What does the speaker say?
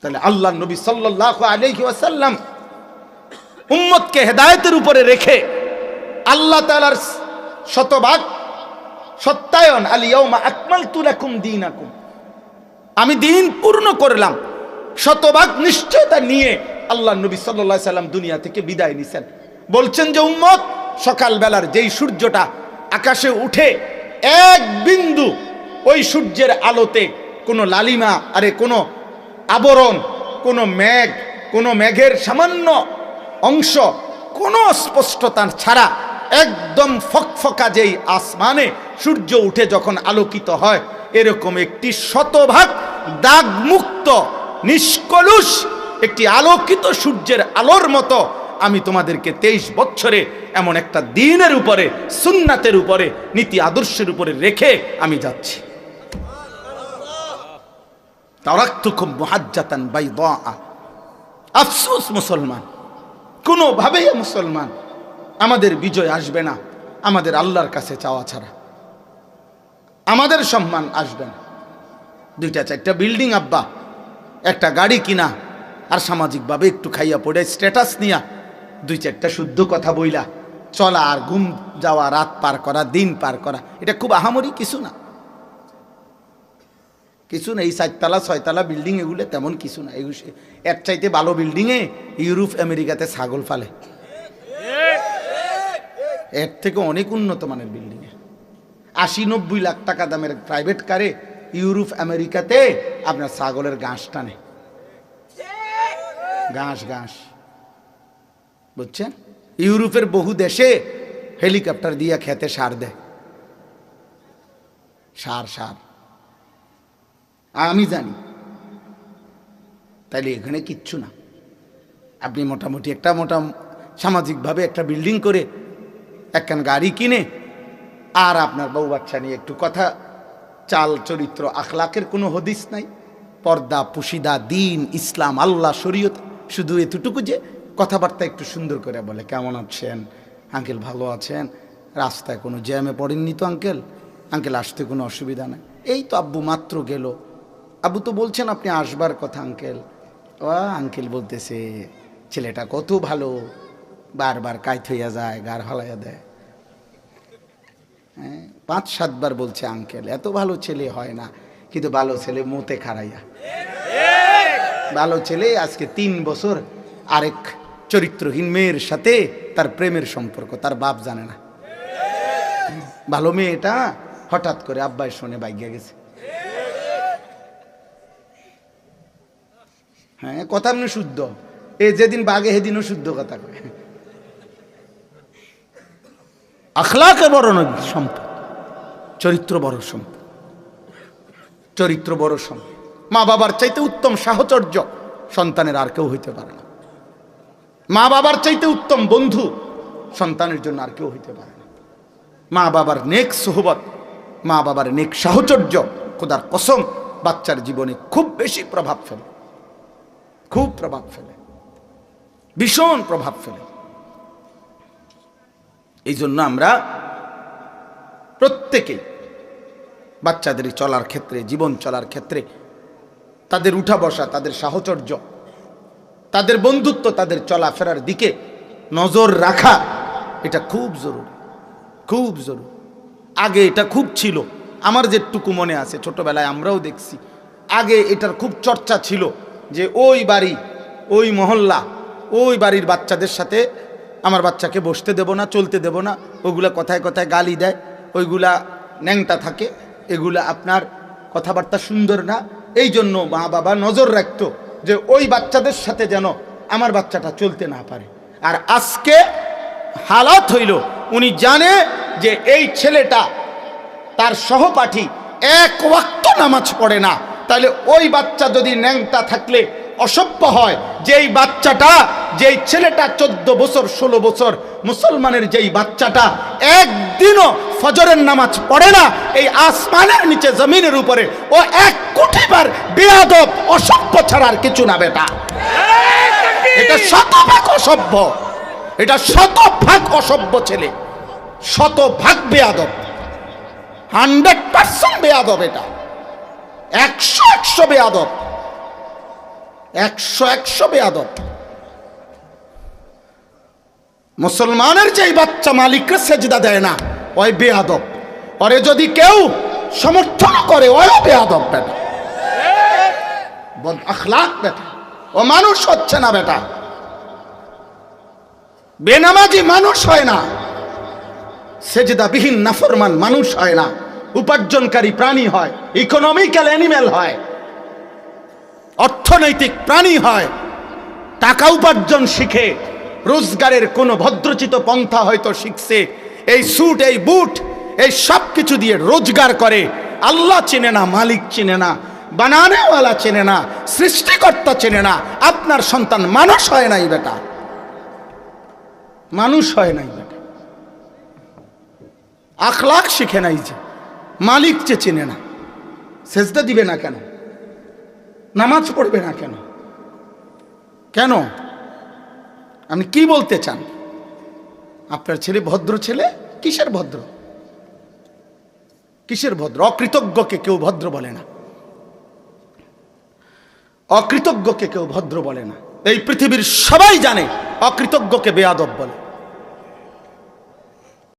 তাহলে আল্লাহ নবী সাল্লাল্লাহু আলাইহি ওয়াসাল্লাম উম্মতকে হেদায়েতের উপরে রেখে আল্লাহ তাআলার শতভাগ সত্যায়ন, আল ইয়াউমা আকমালতু লাকুম দীনাকুম, আমি দিন পূর্ণ করলাম, শতভাগ নিশ্চয়তা নিয়ে আল্লাহ নবী সাল্লাল্লাহু আলাইহি ওয়াসাল্লাম দুনিয়া থেকে বিদায় নিছেন। বলছেন যে উম্মত, সকালবেলার যেই সূর্যটা আকাশে উঠে এক বিন্দু ওই সূর্যের আলোতে কোনো লালিমা, কোনো আবরণ, কোনো মেঘ, কোনো মেঘের সামান্য অংশ, কোনো স্পষ্টতা ছাড়া একদম ফকফকা যেই আসমানে সূর্য উঠে যখন আলোকিত হয়, এরকম একটি শতভাগ দাগমুক্ত নিষ্কলুষ একটি আলোকিত সূর্যের আলোর মতো আমি তোমাদেরকে 23 বছরে এমন একটা দ্বীনের উপরে, সুন্নাতের উপরে, নীতি আদর্শের উপরে রেখে আমি যাচ্ছি। তারাকতুকুম মুহাজ্জাতান বাইদা। আফসোস মুসলমান, কোনোভাবেই মুসলমান আমাদের বিজয় আসবে না আমাদের আল্লাহর কাছে চাওয়া ছাড়া, আমাদের সম্মান আসবে না। 2-4টা বিল্ডিং আব্বা, একটা গাড়ি কিনা, আর সামাজিকভাবে একটু খাইয়া পড়ে স্ট্যাটাস নিয়া 2-4টা শুদ্ধ কথা বইলা চলা, আর ঘুম যাওয়া, রাত পার করা, দিন পার করা, এটা খুব আহামরি কিছু না, কিছু না। এই 4তলা 6তলা বিল্ডিং এগুলো তেমন কিছু না। এর চাইতে ভালো বিল্ডিংয়ে ইউরোপ আমেরিকাতে ছাগল ফালে, এর থেকে অনেক উন্নত মানের বিল্ডিংয়ে 80-90 লাখ টাকা দামের প্রাইভেট কারে ইউরোপ আমেরিকাতে আপনার ছাগলের ঘাস টানে, ঘাস বুঝছেন? ইউরোপের বহু দেশে হেলিকপ্টার দিয়ে খেতে সার দেয়, সার আমি জানি। তাইলে এখানে কিচ্ছু না। আপনি মোটামুটি একটা সামাজিকভাবে একটা বিল্ডিং করে, একখান গাড়ি কিনে, আর আপনার বউ বাচ্চা নিয়ে একটু কথা, চাল চরিত্র আখলাকের কোনো হদিস নাই, পর্দা পুশিদা, দিন ইসলাম আল্লাহ শরীয়ত, শুধু এতটুকু যে কথাবার্তা একটু সুন্দর করে বলে, কেমন আছেন আঙ্কেল, ভালো আছেন, রাস্তায় কোনো জ্যামে পড়েননি তো আঙ্কেল আসতে কোনো অসুবিধা নাই, এই তো আব্বু মাত্র গেল, আব্বু তো বলছেন আপনি আসবার কথা আঙ্কেল, আঙ্কেল বলতেছে ছেলেটা কত ভালো, বারবার কাইত হইয়া যায়, গার হলাইয়া দেয়, 5-7 বার বলছে আঙ্কেল, এত ভালো ছেলে হয় না, কিন্তু ভালো ছেলে মোতে খারাইয়া, ভালো ছেলে আজকে 3 বছর আরেক চরিত্রহীন মেয়ের সাথে তার প্রেমের সম্পর্ক, তার বাপ জানে না। ভালো মেয়েটা হঠাৎ করে আব্বাই শুনে বাইগিয়া গেছে। কথা এমনি শুদ্ধ, এ যেদিন বাগে সেদিনও শুদ্ধ কথা কয়। আখলাকে বড় সম্পদ, চরিত্র বড় সম্পদ, চরিত্র বড় সম্পদ। মা বাবার চাইতে উত্তম সাহচর্য সন্তানের আর কেউ হইতে পারে না। মা বাবার চাইতে উত্তম বন্ধু সন্তানের জন্য আর কেউ হইতে পারে না। মা বাবার নেক সোহবত, মা বাবার নেক সাহচর্য, খোদার কসম বাচ্চার জীবনে খুব বেশি প্রভাব ফেলে, খুব প্রভাব ফেলে, ভীষণ প্রভাব ফেলে। এই জন্য আমরা প্রত্যেকেই বাচ্চাদের চলার ক্ষেত্রে, জীবন চলার ক্ষেত্রে, তাদের উঠা বসা, তাদের সাহচর্য, তাদের বন্ধুত্ব, তাদের চলাফেরার দিকে নজর রাখা, এটা খুব জরুরি, খুব জরুরি। আগে এটা খুব ছিল, আমার যেটুকু মনে আছে ছোটবেলায় আমরাও দেখছি, আগে এটার খুব চর্চা ছিল যে ওই বাড়ি, ওই মহল্লা, ওই বাড়ির বাচ্চাদের সাথে আমার বাচ্চাকে বসতে দেব না, চলতে দেব না, ওগুলা কথায় কথায় গালি দেয়, ওইগুলা ন্যাংটা থাকে, এগুলা আপনার কথাবার্তা সুন্দর না। এই জন্য মা বাবা নজর রাখতো যে ওই বাচ্চাদের সাথে যেন আমার বাচ্চাটা চলতে না পারে। আর আজকে হালাত হইল, উনি জানে যে এই ছেলেটা, তার সহপাঠী 1 ওয়াক্ত নামাজ পড়ে না, তাহলে ওই বাচ্চা যদি ন্যাংটা থাকলে অসভ্য হয়, যেই বাচ্চাটা, যেই ছেলেটা 14 বছর 16 বছর মুসলমানের যেই বাচ্চাটা একদিনও ফজরের নামাজ পড়ে না, এই আসমানের নিচে জমিনের উপরে ও 1 কোটি বার বেয়াদব অসভ্য ছাড়া আর কিছু না বেটা। এটা শতভাগ অসভ্য, এটা শতভাগ অসভ্য ছেলে, শতভাগ বেয়াদব, 100% বেয়াদব, এটা 100 বেয়াদব, একশো বেয়াদব। মুসলমানের যেই বাচ্চা মালিককে সেজদা দেয় না ওই বেয়াদব, ওরে যদি কেউ সমর্থন করে ওই বেয়াদব বেটা, বদ আখলাক বেটা, ও মানুষ হচ্ছে না বেটা। বেনামাজি মানুষ হয় না, সেজদাবিহীন নাফরমান মানুষ হয় না, উপার্জনকারী প্রাণী হয়, ইকোনমিক্যাল অ্যানিমেল হয়, অর্থনৈতিক প্রাণী হয়, টাকা উপার্জন শিখে, রোজগারের কোনো ভদ্রচিত পন্থা হয়তো শিখছে, এই স্যুট এই বুট এই সব কিছু দিয়ে রোজগার করে। আল্লাহ চেনে না, মালিক চেনে না, বানানেওয়ালা চেনে না, সৃষ্টিকর্তা চেনে না। আপনার সন্তান মানুষ হয় নাই বেটা, মানুষ হয় নাই বেটা, আখলাক শিখে নাই, যে মালিক যে চেনে না, সেজদা দিবে না কেন, নামাজ পড়বে না কেন? কেন? আপনি কি বলতে চান? আপনার ছেলে ভদ্র ছেলে? কিসের ভদ্র, কিসের ভদ্র? অকৃতজ্ঞকে কেউ ভদ্র বলে না, অকৃতজ্ঞকে কেউ ভদ্র বলে না। এই পৃথিবীর সবাই জানে অকৃতজ্ঞকে বেয়াদব বলে।